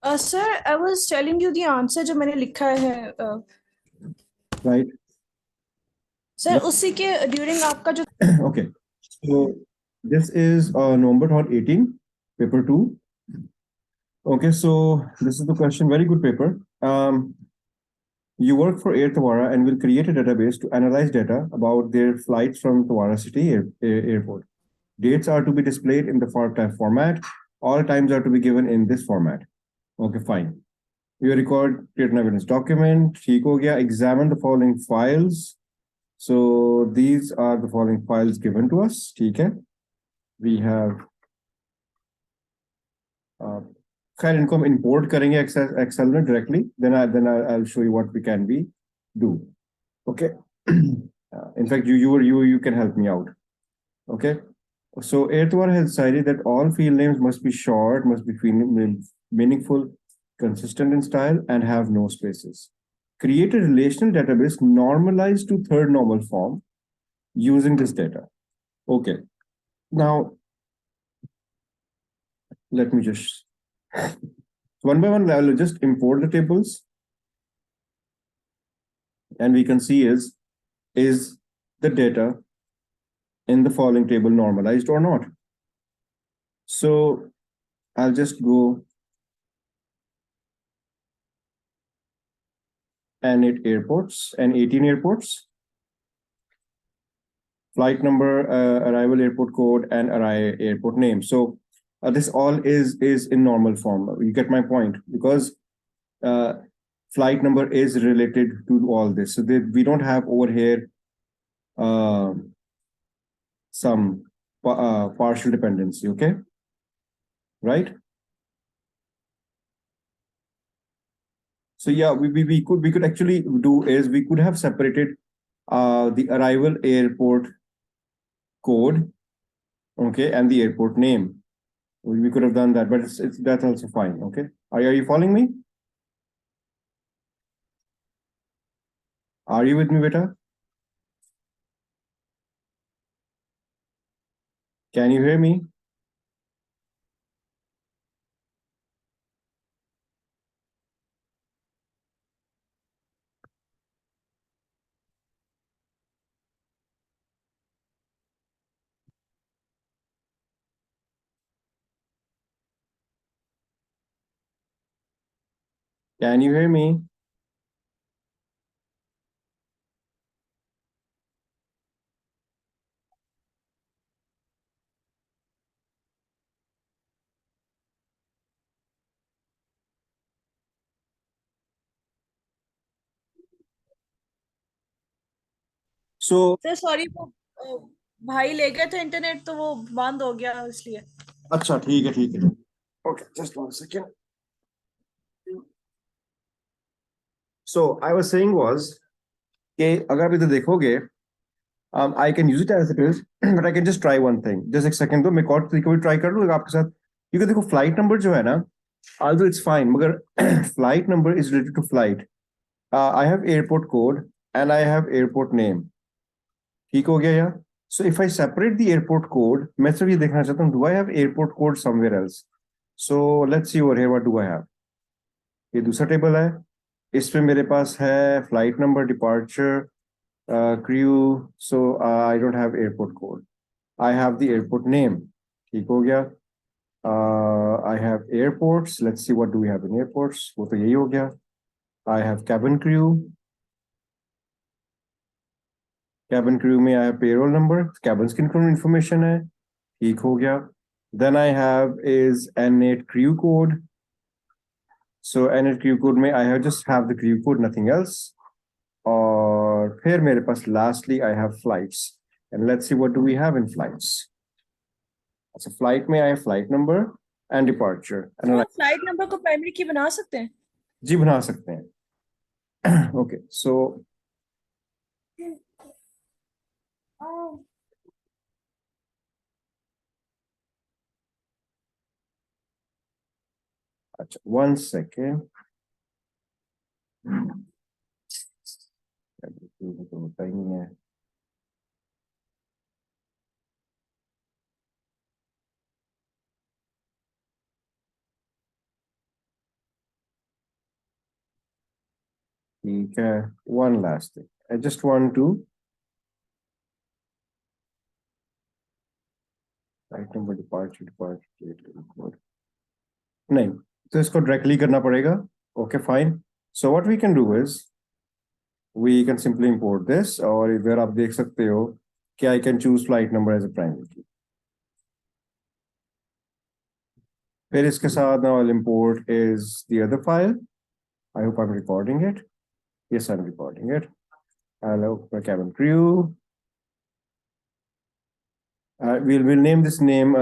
Sir, I was telling you the answer जो मैंने लिखा है right? सर उसी के ड्यूरिंग आपका जो Okay. So this is November 2018, paper 2. Okay, so this is the question. Very good paper. You work for Air Tawara and will create a database to analyze data about their flights from Tawara City Airport. Dates are to be displayed in the type format. All times are to be given in this format. Okay, fine. You record, create an evidence document. ठीक हो गया. Examine the following files. So these are the following files given to us. ठीक है. We have खैर इनको हम import करेंगे Excel में directly. I'll show you what we can do. Okay. In fact, you can help me out. Okay. So Airtwar has decided that all field names must be short, must be meaningful, consistent in style, and have no spaces. Create a relational database normalized to third normal form using this data. Okay. Now, let me just one by one, I will just import the tables. And we can see is the data in the following table normalized or not. So I'll just go N8 airports and 18 airports. Flight number, arrival airport code, and airport name. So this all is in normal form. You get my point, because flight number is related to all this. So we don't have over here some partial dependency. Okay, right? So yeah, we could actually do is we could have separated the arrival airport code, okay, and the airport name. We could have done that, but that's also fine. Okay, are you following me? Are you with me, beta? Can you hear me? Can you hear me? So sir sorry वो भाई ले गए थे internet तो वो बंद हो गया इसलिए अच्छा ठीक है ठीक है. Okay, just 1 second. So I was saying was कि अगर आप इधर देखोगे, I can use it as it is, but I can just try one thing. Just एक second दो, मैं एक और तरीका भी try कर लूँ आपके साथ. क्योंकि देखो flight number जो है ना, although it's fine, मगर flight number is related to flight. I have airport code and I have airport name. ठीक हो गया यार? So if I separate the airport code, मैं सिर्फ ये देखना चाहता हूँ, do I have airport code somewhere else? So let's see over here, what do I have? ये दूसरा टेबल है. इसमें मेरे पास है flight number, departure, crew. So I don't have airport code. I have the airport name. ठीक हो गया. I have airports. Let's see what do we have in airports. वो तो यही हो गया. I have cabin crew. Cabin crew में I have payroll number. Cabin की information है. ठीक हो गया. Then I have is N8 crew code. So N8 crew code में I just have the crew code, nothing else. और फिर मेरे पास lastly I have flights. And let's see what do we have in flights. So flight में I have flight number and departure. And sir flight number को primary की बना सकते हैं जी बना सकते हैं. Okay, so अच्छा 1 second. तो होता ही नहीं है. ठीक है, one last thing. I just want to flight number, departure date, code. नहीं, तो इसको डायरेक्टली करना पड़ेगा. Okay, fine. So what we can do is we can simply import this, और इधर आप देख सकते हो कि I can choose flight number as a primary key. फिर इसके साथ now I'll import is the other file. I hope I'm recording it. Yes, I'm recording it. Hello, my cabin crew. We'll name this name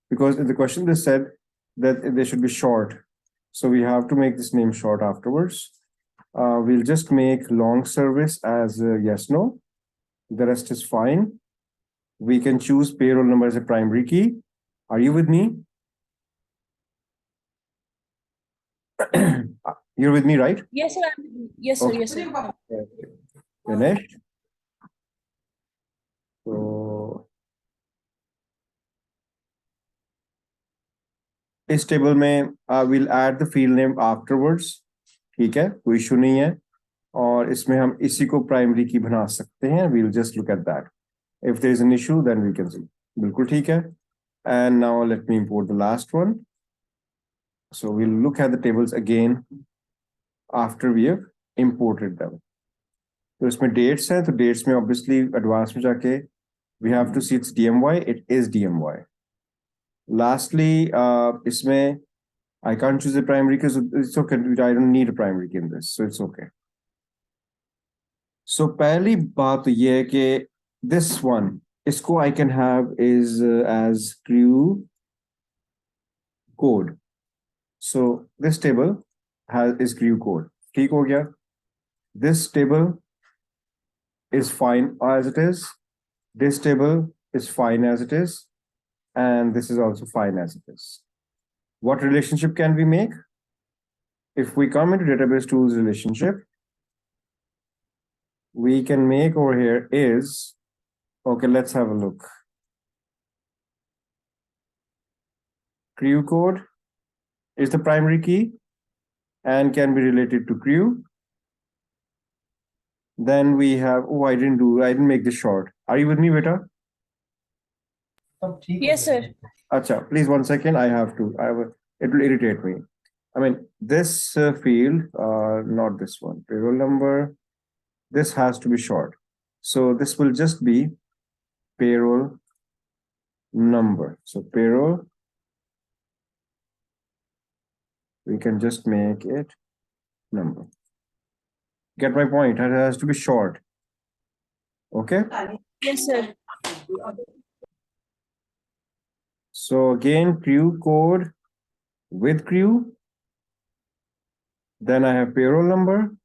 because the question they said that they should be short. So we have to make this name short afterwards. We'll just make long service as yes, no. The rest is fine. We can choose payroll number as a primary key. Are you with me? You're with me, right? Yes, sir. Yes, sir. Okay. Yes, sir. Finished. So इस table में we'll add the field name afterwards. ठीक है, कोई issue नहीं है. और इसमें हम इसी को प्राइमरी की बना सकते हैं. We'll just look at that. If there is an issue, then we can see. बिल्कुल ठीक है. And now let me import the last one. So we'll look at the tables again after we have imported them. तो इसमें dates हैं, तो dates में obviously advanced में जाके we have to see it's DMY. It is DMY. Lastly, इसमें I can't choose a primary because it's okay. I don't need a primary key in this, so it's okay. So पहली बात तो ये है कि this one, इसको I can have is as crew code. So this table is crew code. ठीक हो गया? This table is fine as it is. This table is fine as it is. And this is also fine as it is. What relationship can we make? If we come into database tools relationship, we can make over here is, okay, let's have a look. Crew code is the primary key and can be related to crew. Then we have, oh, I didn't make this short. Are you with me, beta? Yes, sir. Acha, please 1 second. It will irritate me. I mean, this field, not this one, payroll number, this has to be short. So this will just be payroll number. So payroll, we can just make it number. Get my point? It has to be short. Okay. Yes, sir. So again, crew code with crew. Then I have payroll number.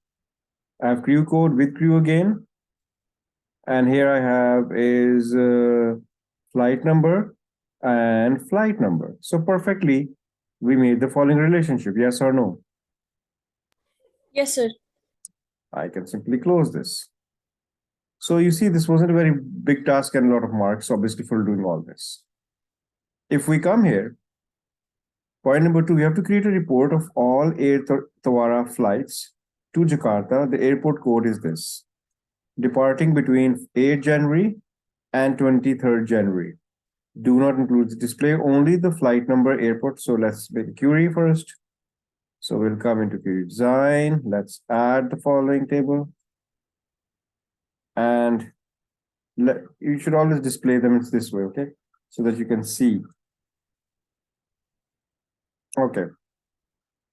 I have crew code with crew again. And here I have is flight number and flight number. So perfectly, we made the following relationship, yes or no? Yes, sir. I can simply close this. So you see, this wasn't a very big task and a lot of marks, obviously, for doing all this. If we come here, point number 2, we have to create a report of all Air Tawara flights to Jakarta. The airport code is this, departing between 8 January and 23rd January. Do not include the display, only the flight number airport. So let's make a query first. So we'll come into query design. Let's add the following table. And you should always display them this way, okay? So that you can see. Okay.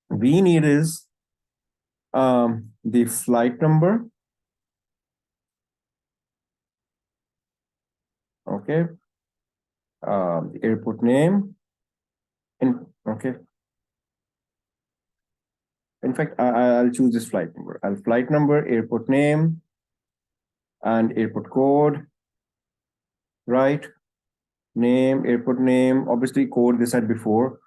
We need is the flight number. Okay. The airport name. Okay. In fact, I'll choose this flight number. Flight number, airport name, and airport code. Right. Name, airport name, obviously code this had before.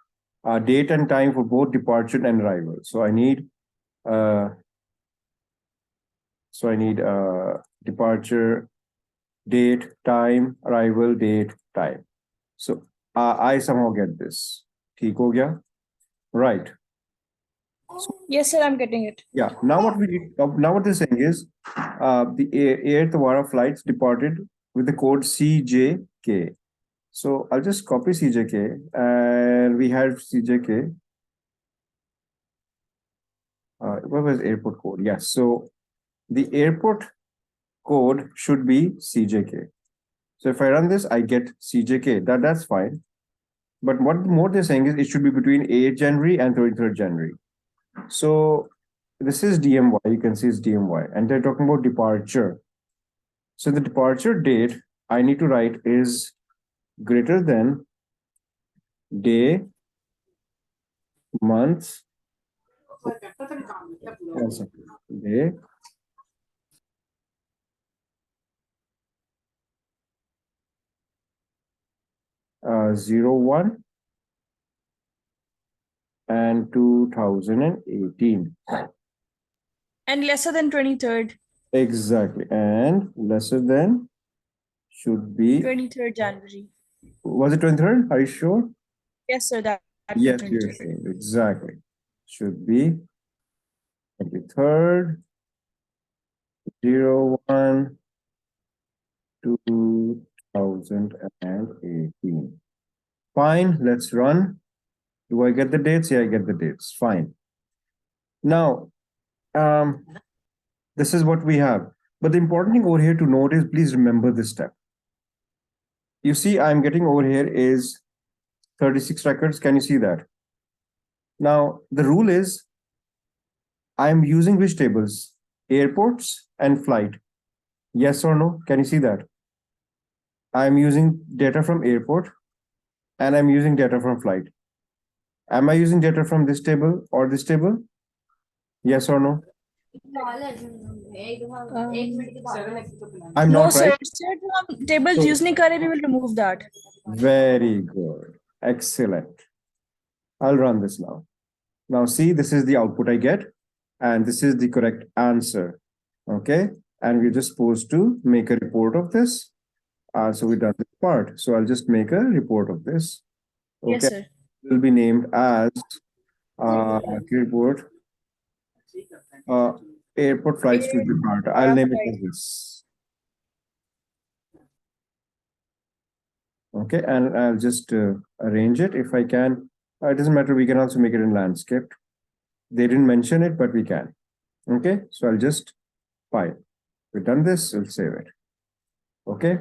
Date and time for both departure and arrival. So I need departure, date, time, arrival, date, time. So I somehow get this. ठीक हो गया? Right. Yes, sir, I'm getting it. Yeah. Now what they're saying is, the eighth Vara flights departed with the code CJK. So I'll just copy CJK, and we had CJK. What was airport code? Yes. So the airport code should be CJK. So if I run this, I get CJK. That's fine. But what more they're saying is it should be between 8th January and 23rd January. So this is DMY. You can see it's DMY, and they're talking about departure. So the departure date I need to write is greater than day, month, one second, day, 01 and 2018. And lesser than 23rd. Exactly. And lesser than should be, 23rd January. was it 23rd? Are you sure? Yes, sir, that'd be Yes, you're 23rd. saying exactly. Should be 23rd, 01, 2018. Fine, let's run. Do I get the dates? Yeah, I get the dates. Fine. Now, this is what we have. But the important thing over here to note is please remember this step. You see, I'm getting over here is 36 records. Can you see that? Now, the rule is I'm using which tables? Airports and flight. Yes or no? Can you see that? I'm using data from airport and I'm using data from flight. Am I using data from this table or this table? Yes or no? I'm No, not sir. right. Sir, जो हम tables So, use नहीं कर रहे, we will remove that. very good. Excellent. I'll run this now. Now see, this is the output I get, and this is the correct answer. Okay. And we're just supposed to make a report of this. So we've done this part. So I'll just make a report of this. Yes, Okay. sir. It will be named as report airport flights to depart. I'll name it as this. Okay, and I'll just arrange it if I can. It doesn't matter. We can also make it in landscape. They didn't mention it, but we can. Okay, so I'll just file. We've done this. We'll save it. Okay,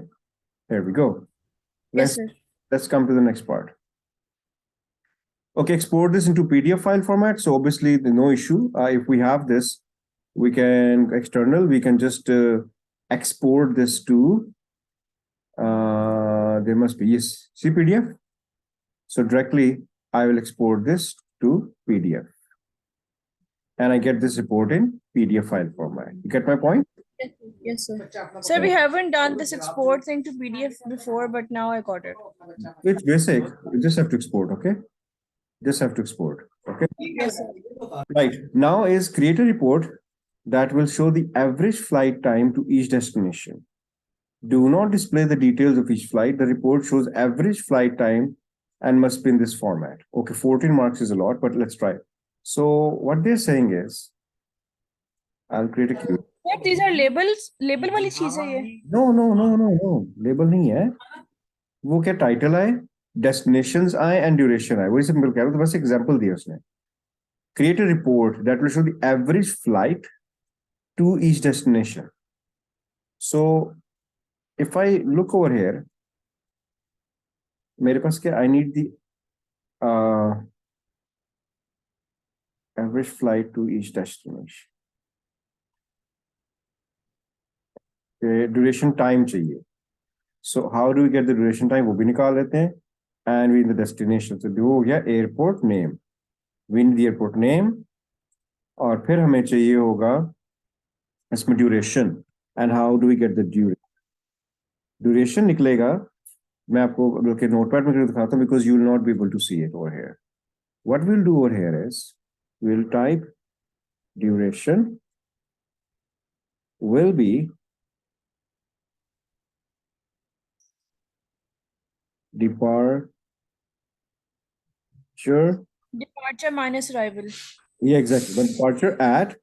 here we go. Yes, sir. Let's come to the next part. Okay, export this into PDF file format. So obviously, no issue. If we have this, we can external. We can just export this to. There must be yes. See PDF. So directly, I will export this to PDF, and I get this report in PDF file format. You get my point? Yes, sir. Sir, we haven't done this export thing to PDF before, but now I got it. It's basic. You just have to export. Okay. Just have to export. Okay. Yes, sir. Right. Now is create a report that will show the average flight time to each destination. Do not display the details of each flight. The report shows average flight time and must be in this format. Okay, 14 marks is a lot, but let's try. So what they're saying is, I'll create a queue. But these are labels. Label वाली चीज है ये. No, no, no, no, no. Label नहीं है. वो क्या title आए, destinations आए and duration आए. वही सिंपल कह रहा हूँ. तो बस example दिया उसने. Create a report that will show the average flight to each destination. So if I look over here, मेरे पास क्या? I need the average flight to each destination. Duration time चाहिए. So how do we get the duration time? वो भी निकाल लेते हैं. And we in the destination. So वो हो गया airport name. We need the airport name. और फिर हमें चाहिए होगा इसमें duration. And how do we get the duration? Duration निकलेगा. मैं आपको बल्कि नोटपैड में दिखाता हूँ because you will not be able to see it over here. What we'll do over here is we'll type duration will be departure Departure minus arrival. Yeah, exactly. When departure at,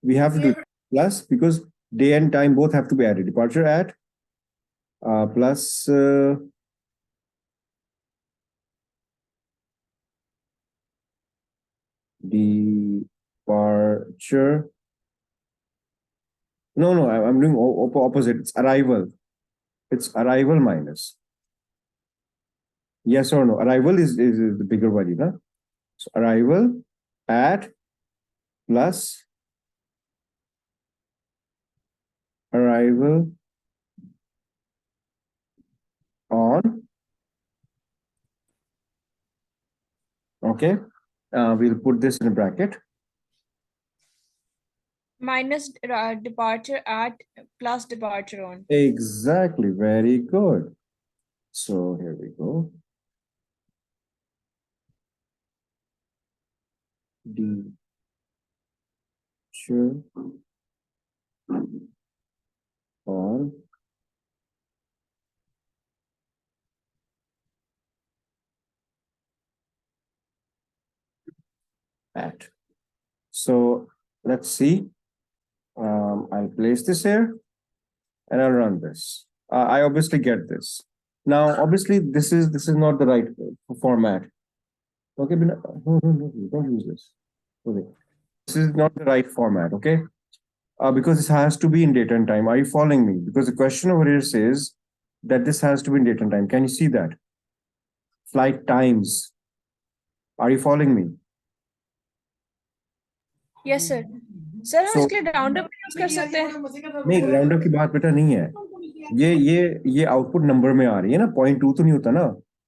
we have to do plus because day and time both have to be added. Departure at plus departure. No, I'm doing opposite. It's arrival. It's arrival minus. Yes or no? Arrival is the bigger value, na? So arrival at plus arrival on. Okay. We'll put this in a bracket. Minus departure at plus departure on. Exactly. Very good. So here we go. Departure on at. So let's see. I'll place this here and I'll run this. I obviously get this. Now, obviously, this is not the right format. Okay, no, don't use this. Okay, this is not the right format. Okay, because this has to be in date and time. Are you following me? Because the question over here says that this has to be in date and time. Can you see that? Flight times. Are you following me? Yes, sir. Sir हम So इसके लिए round up use कर सकते हैं. नहीं, round up की बात बेटा नहीं है. ये आउटपुट नंबर में आ रही है ना. 0.2 तो नहीं होता ना.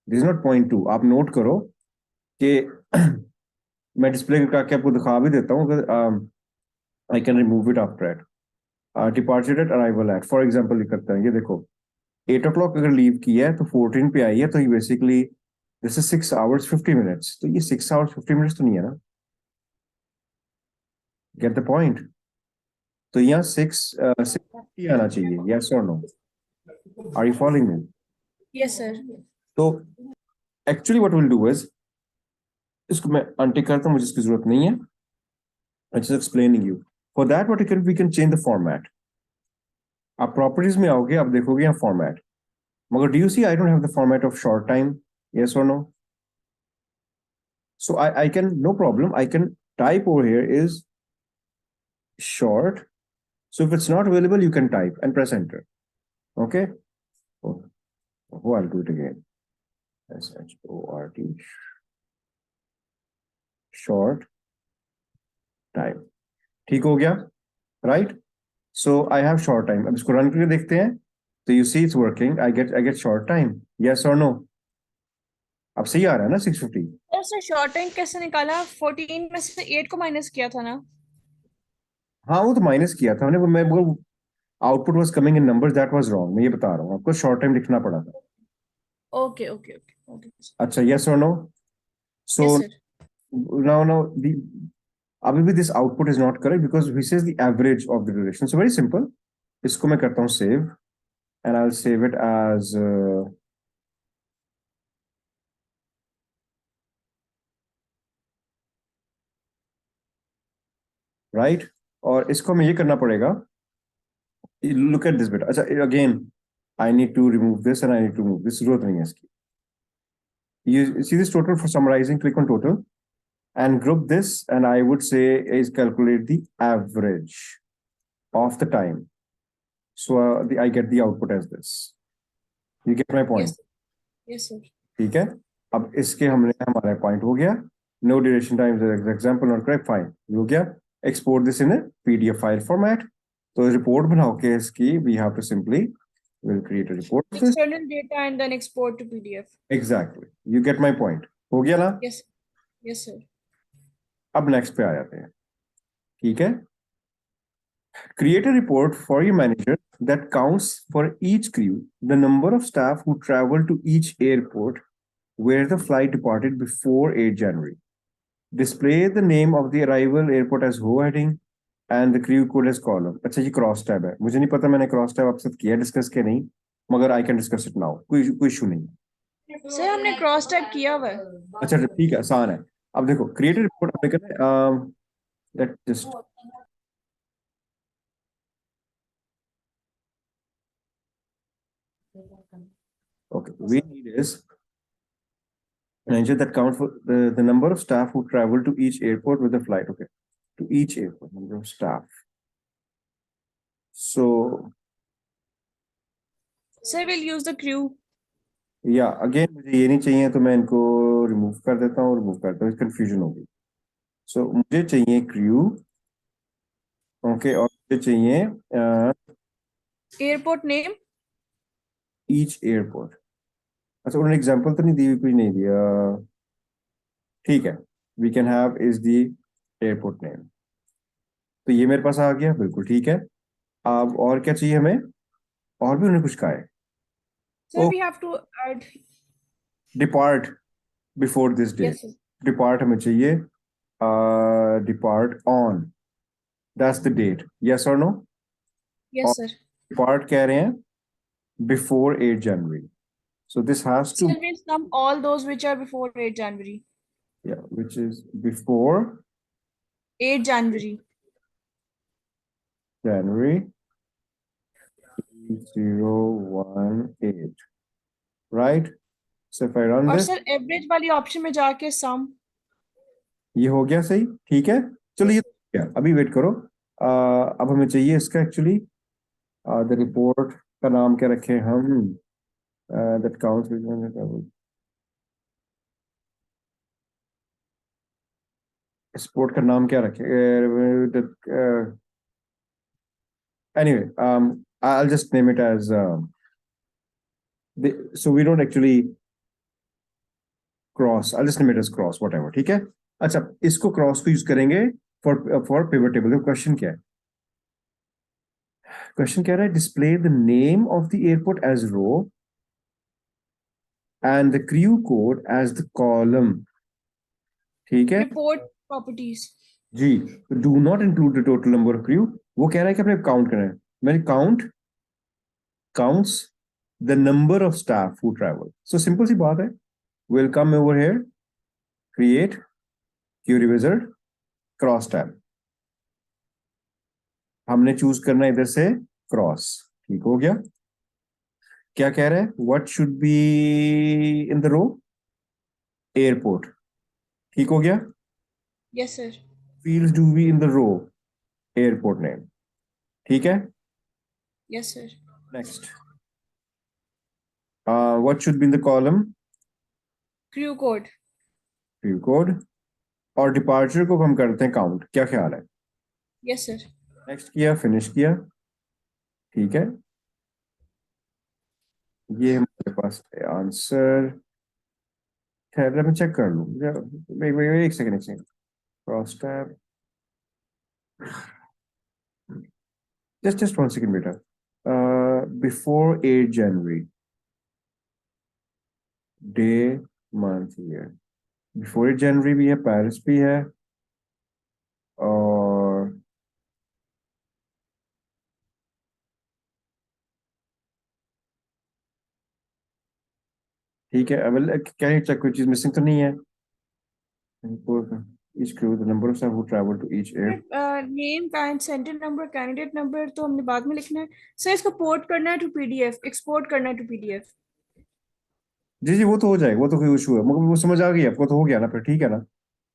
This is not 0.2. आप नोट करो कि मैं डिस्प्ले करके आपको दिखा भी देता हूँ. I can remove it after at departure at arrival at. For example ये करते हैं. ये देखो 8 o'clock अगर लीव की है तो 14 पे आई है, तो ये basically this is 6 hours 50 minutes. तो ये 6 hours 50 minutes तो नहीं है ना. Get the point. तो यहाँ 6:50 आना चाहिए. यस और no? Are you following me? Yes, sir. तो actually what will do is, इसको मैं अनटिक करता हूँ, मुझे इसकी जरूरत नहीं है. I just explaining you. For that what we can change the format. आप प्रॉपर्टीज में आओगे, आप देखोगे यहाँ फॉर्मेट. मगर do you see I don't have the format of short time. Yes और no? So I can, no problem, I can type over here is short. So if it's not available, you can type and press enter. Okay. I'll do it again. SHORT short time. ठीक हो गया, right? So I have short time. अब इसको run करके देखते हैं. So you see it's working. I get short time. Yes or no? अब सही आ रहा है ना 6:50. सर शॉर्ट टाइम कैसे निकाला? 14 में से 8 को माइनस किया था ना. हाँ वो तो माइनस किया था मैंने. मैं वो output was coming in numbers, that was wrong. मैं ये बता रहा हूँ आपको, शॉर्ट टाइम लिखना पड़ा था. Okay okay okay okay. अच्छा, यस और नो? सो now the अभी this output is not correct because he says the average of the duration. So very simple. इसको मैं करता हूँ save and I'll save it as right. और इसको हमें ये करना पड़ेगा. Look at this bit. अच्छा, again I need to remove this and I need to remove this. जरूरत नहीं है इसकी. You see this total for summarizing, click on total and group this, and I would say is calculate the average of the time. So I get the output as this. You get my point? Yes sir. ठीक है. अब इसके हमारा point हो गया. No duration time is example not correct. Fine. हो गया. Export this in a PDF file format. तो रिपोर्ट बनाओ के इसकी we have to simply will create a report. External data and then export to PDF. Exactly. You get my point. हो गया ना? Yes. Yes sir. अब next पे आ जाते हैं. ठीक है. Create a report for your manager that counts for each crew the number of staff who travel to each airport where the flight departed before 8 January. Display the name of the arrival airport as row heading and the crew code as column. अच्छा, ये cross tab है. मुझे नहीं पता मैंने cross tab आपके साथ किया डिस्कस के नहीं, मगर I can discuss it now. कोई इशू नहीं. सर हमने क्रॉस टैब किया हुआ है. अच्छा ठीक है, आसान है. अब देखो क्रिएट रिपोर्ट हमने करना है, let just okay, we need is an engine that counts for the number of staff who travel to each airport with the flight. Okay, to each airport, number of staff. So Sir, we'll use the crew. या again मुझे ये नहीं चाहिए तो मैं इनको remove कर देता हूँ, रिमूव करता हूँ, कंफ्यूजन होगी. सो मुझे चाहिए क्रू. ओके, और मुझे चाहिए Airport name. Each airport. अच्छा, उन्होंने एग्जांपल तो नहीं दी, कुछ नहीं दिया. ठीक है, we can have is the airport name. तो ये मेरे पास आ गया, बिल्कुल ठीक है. अब और क्या चाहिए हमें? और भी उन्होंने कुछ कहा है. Sir, oh, we have to add. Depart before this day. Yes, sir. Depart हमें चाहिए, depart on, that's the date. Yes और नो? Yes, sir. डिपार्ट कह रहे हैं before 8 January. So this has to, Sir, we'll sum all those which are before 8 January. yeah, which is before 8 January. January 2018, right? So if I run और this, sir average वाली option में जाके सम. ये हो गया सही, ठीक है. चलो ये क्या, अभी वेट करो. अब हमें चाहिए इसका एक्चुअली द रिपोर्ट का नाम क्या रखें हम? That counts. रिपोर्ट का नाम क्या रखें? anyway, I'll just name it as so we don't actually cross. I'll just name it as cross, whatever. ठीक है. अच्छा, इसको क्रॉस को यूज करेंगे फॉर पिवट टेबल. क्वेश्चन क्या है? क्वेश्चन कह रहा है display the name of the airport as row and the crew code as the column. ठीक है रिपोर्ट प्रॉपर्टीज. जी. Do not include the total number of crew. वो कह रहा है कि अपने काउंट करना है. मैंने counts the number of staff who travel. So simple सी बात है. Will come over here, create query wizard, cross tab. हमने चूज करना है इधर से क्रॉस. ठीक हो गया. क्या कह रहा है? What should be in the row? Airport. ठीक हो गया. Yes sir. Fields do be in the row, airport name. ठीक है. Yes sir. Next, what should be in the column? Crew code. Crew code. और डिपार्चर को हम करते हैं काउंट. क्या ख्याल है? Yes sir. नेक्स्ट किया, फिनिश किया. ठीक है, ये हमारे पास आंसर. खैर मैं चेक कर लूँ. एक सेकंड, एक second. Cross tab. just 1 second बेटा. Before 8 January, day, month, year. Before 8 January भी है, पेरिस भी है, और ठीक है. अब क्या है, कोई चीज मिसिंग तो नहीं है? each crew the number of staff who travel to each air. Name kind centre number candidate number तो हमने बाद में लिखना है. सर इसको पोर्ट करना है टू पीडीएफ, एक्सपोर्ट करना है टू पीडीएफ. जी जी, वो तो हो जाएगा, वो तो कोई इशू है, मगर वो समझ आ गई आपको, तो हो गया ना फिर. ठीक है ना?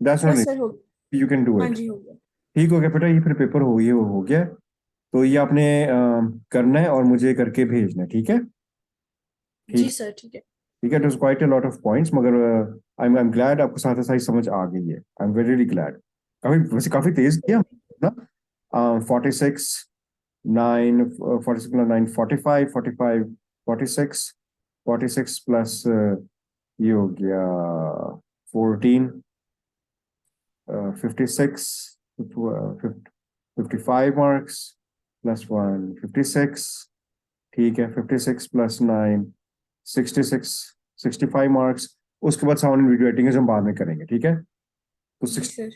दैट्स यस नॉट, सर हो. यू कैन डू हाँ इट. जी हो गया. ठीक हो गया बेटा, ये फिर पेपर हो गया, वो हो गया. तो ये आपने करना है और मुझे करके भेजना है. ठीक है. जी ठीक. सर ठीक है. ठीक है. It was quite a lot of points, मगर आई एम ग्लैड आपको साथ साथ समझ आ गई है. I am very glad. काफी वैसे काफी तेज किया ना. 46 9 46 9 45 45 46 46 प्लस ये हो गया 14 56 55 मार्क्स प्लस 1 56. ठीक है. 56 प्लस 9 66 65 मार्क्स. उसके बाद साउंड एंड वीडियो एडिटिंग हम बाद में करेंगे. ठीक है. तो जी सर.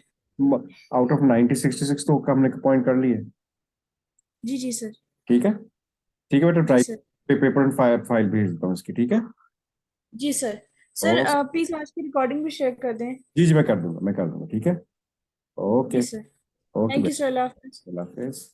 आउट ऑफ 90 66 तो हमने पॉइंट कर लिए. जी जी सर. ठीक है. ठीक है बेटा, जी try sir. Paper and file भेज देता हूँ इसकी. ठीक है. जी सर. Sir okay. प्लीज आज की रिकॉर्डिंग भी शेयर कर दें। जी जी, मैं कर दूंगा, मैं कर दूंगा, ठीक है। ओके। जी सर। ओके थैंक यू बेटा। सर, अल्लाह हाफिज़। अल्लाह हाफिज।